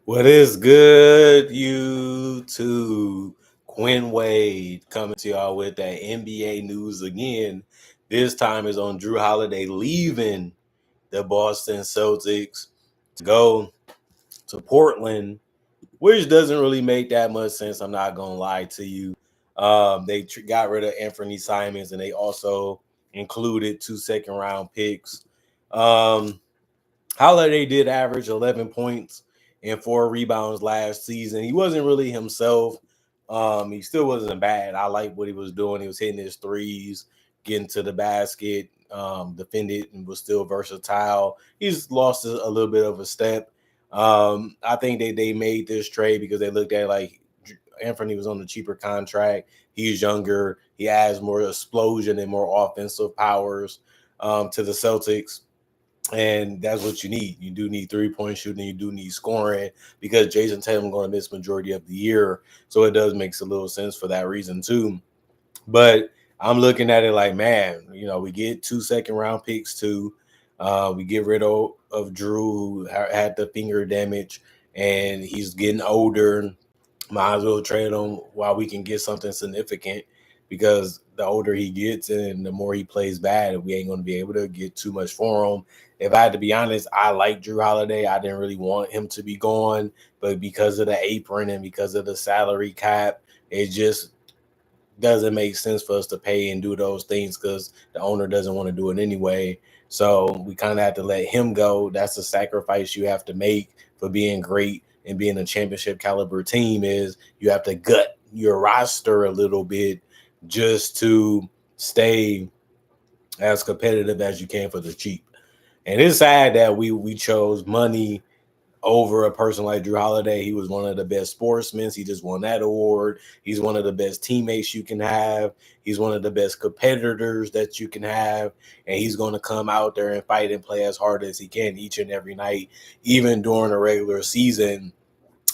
What is good, YouTube? Quinn Wade coming to y'all with that NBA news again. This time is on Jrue Holiday leaving the Boston Celtics to go to Portland, which doesn't really make that much sense. I'm not gonna lie to you. They got rid of Anfernee Simons, and they also included 2 second-round picks. Um, Holiday did average 11 points and 4 rebounds last season. He wasn't really himself. He still wasn't bad. I like what he was doing. He was hitting his threes, getting to the basket, defended, and was still versatile. He's lost a little bit of a step. I think they made this trade because they looked at like Anthony was on the cheaper contract. He's younger. He adds more explosion and more offensive powers to the Celtics, and that's what you need. You do need 3 point shooting. You do need scoring because Jason Tatum going to miss majority of the year, so it does make a little sense for that reason too. But I'm looking at it like, man, we get 2 second-round picks too. We get rid of Jrue, who had the finger damage, and he's getting older. Might as well trade him while we can get something significant, because the older he gets and the more he plays bad, we ain't going to be able to get too much for him. If I had to be honest, I like Jrue Holiday. I didn't really want him to be gone, but because of the apron and because of the salary cap, it just doesn't make sense for us to pay and do those things because the owner doesn't want to do it anyway. So we kind of have to let him go. That's a sacrifice you have to make for being great and being a championship caliber team, is you have to gut your roster a little bit just to stay as competitive as you can for the cheap. And it's sad that we chose money over a person like Jrue Holiday. He was one of the best sportsmen. He just won that award. He's one of the best teammates you can have. He's one of the best competitors that you can have. And he's going to come out there and fight and play as hard as he can each and every night, even during a regular season.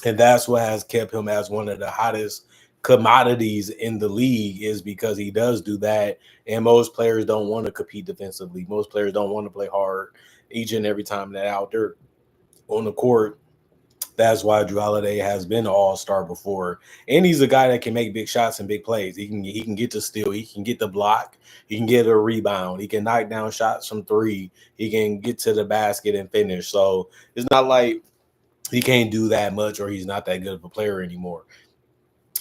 And that's what has kept him as one of the hottest commodities in the league, is because he does do that. And most players don't want to compete defensively. Most players don't want to play hard each and every time they're out there on the court. That's why Jrue Holiday has been an all-star before, and he's a guy that can make big shots and big plays. He can get to steal, he can get the block, he can get a rebound, he can knock down shots from three, he can get to the basket and finish. So it's not like he can't do that much or he's not that good of a player anymore.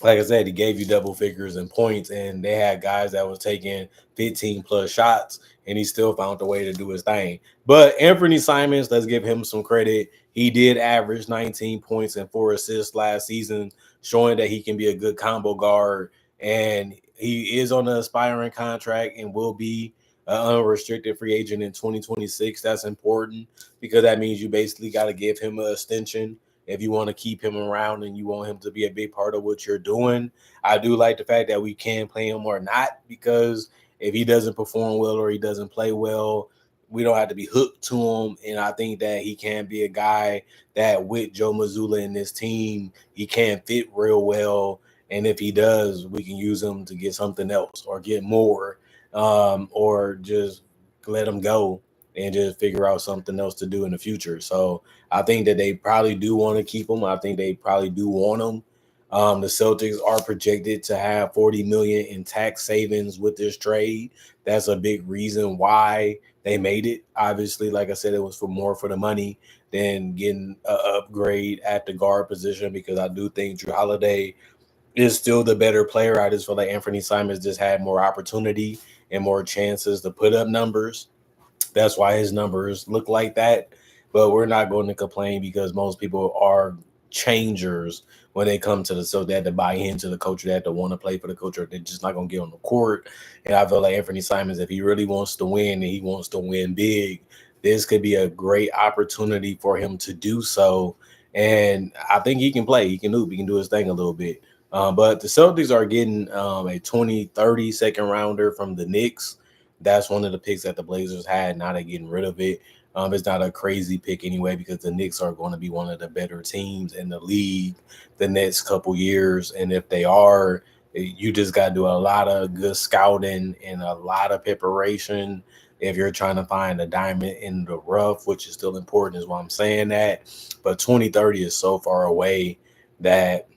Like I said, he gave you double figures in points, and they had guys that was taking 15 plus shots, and he still found a way to do his thing. But Anfernee Simons, let's give him some credit. He did average 19 points and 4 assists last season, showing that he can be a good combo guard. And he is on an aspiring contract and will be an unrestricted free agent in 2026. That's important because that means you basically got to give him an extension if you want to keep him around and you want him to be a big part of what you're doing. I do like the fact that we can play him or not, because if he doesn't perform well or he doesn't play well, we don't have to be hooked to him. And I think that he can be a guy that with Joe Mazzulla and this team, he can fit real well. And if he does, we can use him to get something else or get more, or just let him go and just figure out something else to do in the future. So I think that they probably do want to keep him. I think they probably do want him. The Celtics are projected to have 40 million in tax savings with this trade. That's a big reason why they made it. Obviously, like I said, it was for more for the money than getting an upgrade at the guard position, because I do think Jrue Holiday is still the better player. I just feel like Anthony Simons just had more opportunity and more chances to put up numbers. That's why his numbers look like that. But we're not going to complain because most people are changers when they come to the, so they have to buy into the culture, they have to want to play for the culture. They're just not going to get on the court. And I feel like Anthony Simons, if he really wants to win and he wants to win big, this could be a great opportunity for him to do so. And I think he can play. He can hoop. He can do his thing a little bit. But the Celtics are getting a 2030 second rounder from the Knicks. That's one of the picks that the Blazers had. Now they're getting rid of it. It's not a crazy pick anyway, because the Knicks are going to be one of the better teams in the league the next couple years. And if they are, you just got to do a lot of good scouting and a lot of preparation if you're trying to find a diamond in the rough, which is still important, is why I'm saying that. But 2030 is so far away that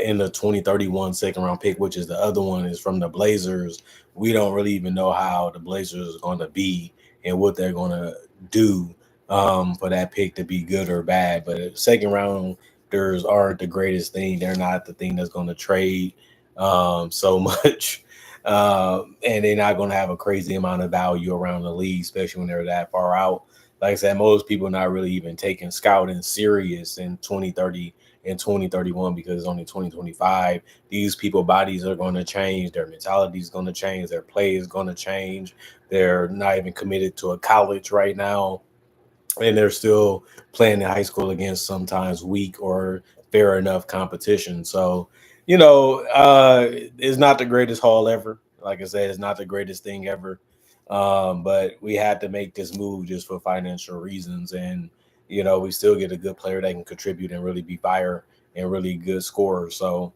in the 2031 second round pick, which is the other one, is from the Blazers. We don't really even know how the Blazers are going to be and what they're going to do for that pick to be good or bad. But second rounders aren't the greatest thing. They're not the thing that's going to trade so much. And they're not going to have a crazy amount of value around the league, especially when they're that far out. Like I said, most people are not really even taking scouting serious in 2030 in 2031 because it's only 2025. These people bodies are going to change, their mentality is going to change, their play is going to change. They're not even committed to a college right now, and they're still playing in high school against sometimes weak or fair enough competition. So, it's not the greatest haul ever. Like I said, it's not the greatest thing ever. But we had to make this move just for financial reasons, and we still get a good player that can contribute and really be fire and really good scorer. So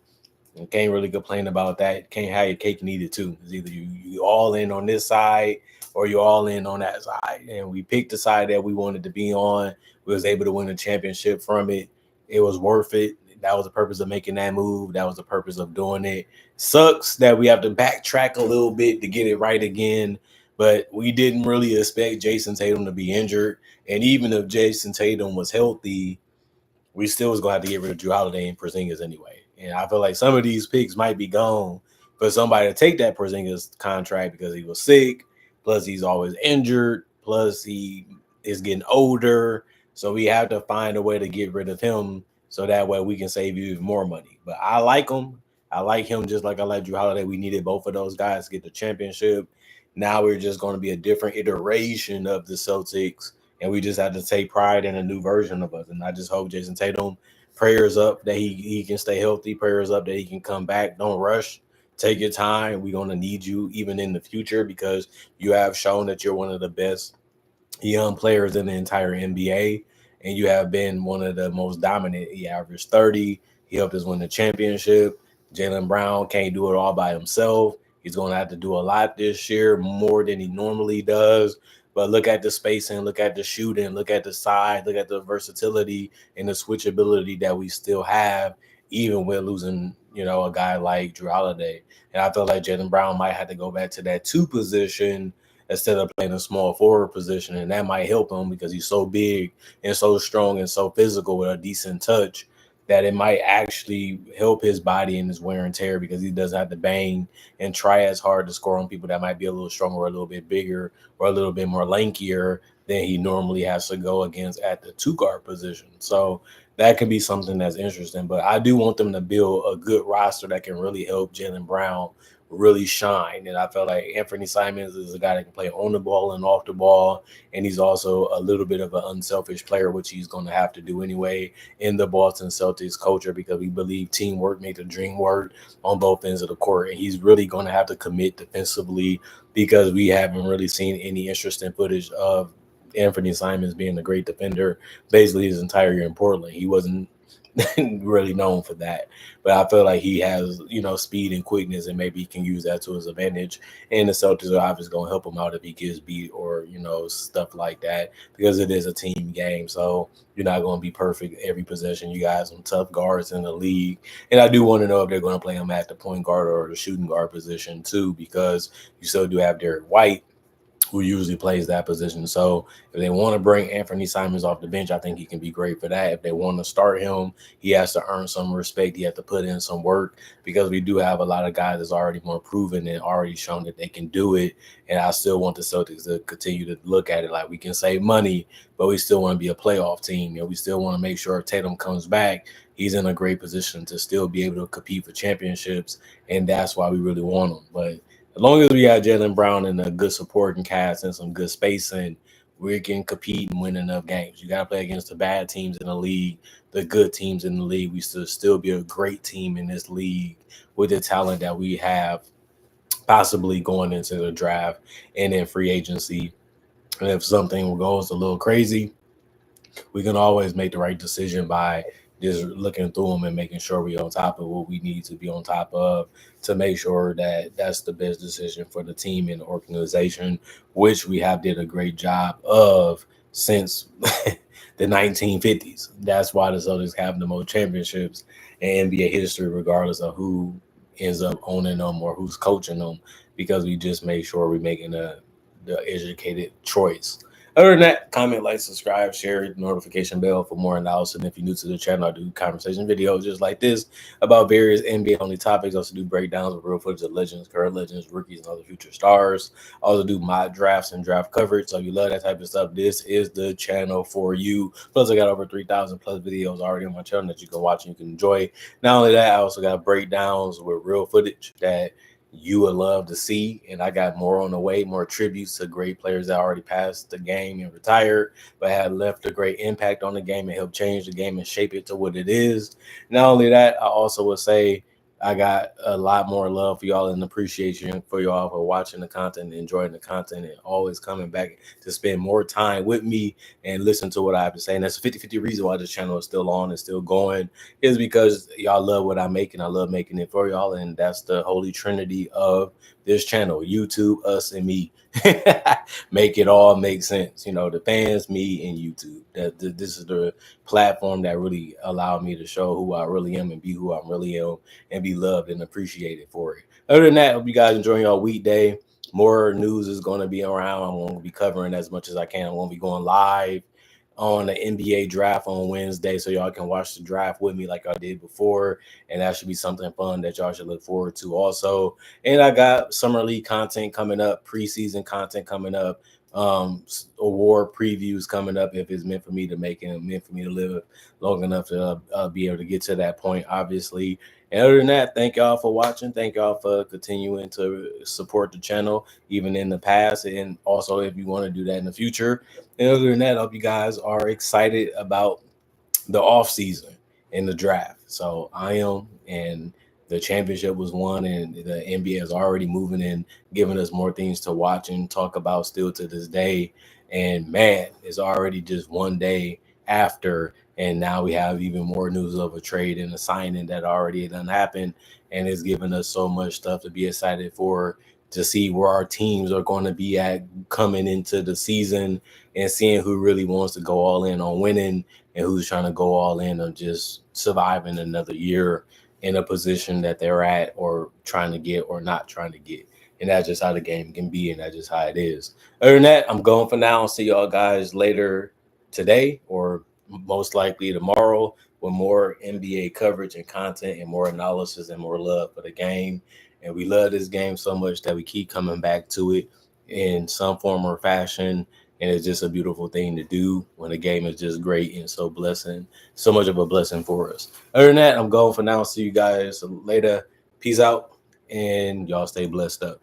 you can't really complain about that. Can't have your cake and eat it too. It's either you all in on this side or you all in on that side. And we picked the side that we wanted to be on. We was able to win a championship from it. It was worth it. That was the purpose of making that move. That was the purpose of doing it. Sucks that we have to backtrack a little bit to get it right again. But we didn't really expect Jason Tatum to be injured. And even if Jason Tatum was healthy, we still was gonna have to get rid of Jrue Holiday and Porzingis anyway. And I feel like some of these picks might be gone for somebody to take that Porzingis contract because he was sick, plus he's always injured, plus he is getting older. So we have to find a way to get rid of him so that way we can save you even more money. But I like him. I like him just like I like Jrue Holiday. We needed both of those guys to get the championship. Now we're just going to be a different iteration of the Celtics, and we just have to take pride in a new version of us. And I just hope Jason Tatum, prayers up that he can stay healthy, prayers up that he can come back. Don't rush. Take your time. We're gonna need you even in the future because you have shown that you're one of the best young players in the entire NBA, and you have been one of the most dominant. He averaged 30. He helped us win the championship. Jaylen Brown can't do it all by himself. He's going to have to do a lot this year, more than he normally does. But look at the spacing, look at the shooting, look at the size, look at the versatility and the switchability that we still have, even with losing, a guy like Jrue Holiday. And I feel like Jaylen Brown might have to go back to that two position instead of playing a small forward position. And that might help him because he's so big and so strong and so physical with a decent touch that it might actually help his body and his wear and tear because he doesn't have to bang and try as hard to score on people that might be a little stronger or a little bit bigger or a little bit more lankier than he normally has to go against at the two guard position. So that could be something that's interesting. But I do want them to build a good roster that can really help Jaylen Brown really shine. And I felt like Anfernee Simons is a guy that can play on the ball and off the ball. And he's also a little bit of an unselfish player, which he's going to have to do anyway in the Boston Celtics culture because we believe teamwork makes the dream work on both ends of the court. And he's really going to have to commit defensively because we haven't really seen any interesting footage of Anfernee Simons being a great defender basically his entire year in Portland. He wasn't really known for that. But I feel like he has, speed and quickness, and maybe he can use that to his advantage. And the Celtics are obviously going to help him out if he gets beat or, stuff like that because it is a team game. So you're not going to be perfect every possession. You got some tough guards in the league. And I do want to know if they're going to play him at the point guard or the shooting guard position too because you still do have Derek White, who usually plays that position. So if they want to bring Anfernee Simons off the bench, I think he can be great for that. If they want to start him, he has to earn some respect. He has to put in some work because we do have a lot of guys that's already more proven and already shown that they can do it. And I still want the Celtics to continue to look at it like we can save money, but we still want to be a playoff team. We still want to make sure if Tatum comes back, he's in a great position to still be able to compete for championships. And that's why we really want him. But as long as we got Jaylen Brown and a good supporting cast and some good spacing, we can compete and win enough games. You got to play against the bad teams in the league, the good teams in the league. We still be a great team in this league with the talent that we have, possibly going into the draft and in free agency. And if something goes a little crazy, we can always make the right decision by just looking through them and making sure we're on top of what we need to be on top of to make sure that that's the best decision for the team and the organization, which we have did a great job of since the 1950s. That's why the Celtics have the most championships in NBA history, regardless of who ends up owning them or who's coaching them, because we just make sure we're making the educated choice. Other than that, comment, like, subscribe, share, notification bell for more analysis. And if you're new to the channel, I do conversation videos just like this about various NBA only topics. I also do breakdowns of real footage of legends, current legends, rookies, and other future stars. I also do mock drafts and draft coverage. So if you love that type of stuff, this is the channel for you. Plus, I got over 3,000 plus videos already on my channel that you can watch and you can enjoy. Not only that, I also got breakdowns with real footage that you would love to see, and I got more on the way, more tributes to great players that already passed the game and retired, but had left a great impact on the game and helped change the game and shape it to what it is. Not only that, I also would say I got a lot more love for y'all and appreciation for y'all for watching the content, enjoying the content, and always coming back to spend more time with me and listen to what I have to say. And that's a 50-50 reason why this channel is still on and still going, is because y'all love what I make and I love making it for y'all. And that's the holy trinity of this channel: YouTube, us, and me. Make it all make sense. You know, the fans, me, and YouTube. This is the platform that really allowed me to show who I really am and be who I really am and be loved and appreciated for it. Other than that, hope you guys enjoying your weekday. More news is going to be around. I'm going to be covering as much as I can. I'm going to be going live on the NBA draft on Wednesday, so y'all can watch the draft with me like I did before, and that should be something fun that y'all should look forward to also. And I got summer league content coming up, preseason content coming up, award previews coming up if it's meant for me to make and meant for me to live long enough to be able to get to that point, obviously. And other than that, thank y'all for watching. Thank y'all for continuing to support the channel, even in the past. And also, if you want to do that in the future. And other than that, I hope you guys are excited about the off season and the draft. So I am, and the championship was won, and the NBA is already moving and giving us more things to watch and talk about still to this day. And man, it's already just one day after, and now we have even more news of a trade and a signing that already done happened, and it's giving us so much stuff to be excited for, to see where our teams are going to be at coming into the season, and seeing who really wants to go all in on winning and who's trying to go all in on just surviving another year in a position that they're at or trying to get or not trying to get. And that's just how the game can be, and that's just how it is. Other than that, I'm going for now. I'll see y'all guys later today or most likely tomorrow with more NBA coverage and content and more analysis and more love for the game. And we love this game so much that we keep coming back to it in some form or fashion. And it's just a beautiful thing to do when the game is just great and so much of a blessing for us. Other than that, I'm going for now. See you guys later. Peace out, and y'all stay blessed up.